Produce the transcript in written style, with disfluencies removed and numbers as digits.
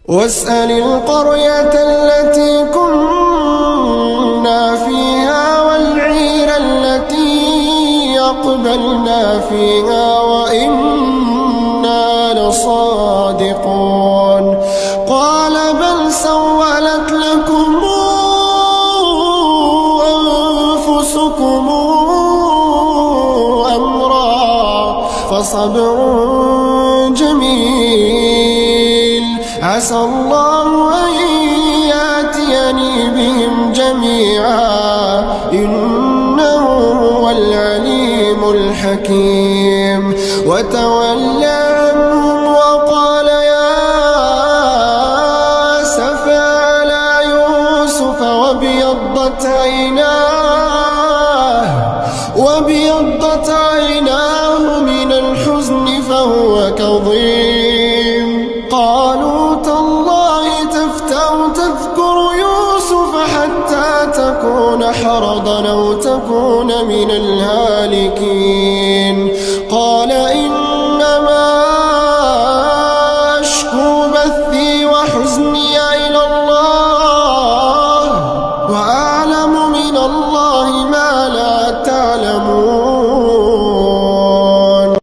واسأل القرية التي كنا فيها والعير التي أقبلنا فيها وإنا لصادقون. قال بل سولت لكم أنفسكم أمرا فصبر جميل عسى الله أن يأتيني بهم جميعا إنه هو العليم الحكيم. وتولى عنهم وقال يا أسفا على يوسف وابيضت عيناه من الحزن فهو كظيم. قالوا تالله تفتأ تذكر يوسف حتى تكون حرضا أو تكون من الهالكين. قال إنما أشكو بثي وحزني إلى الله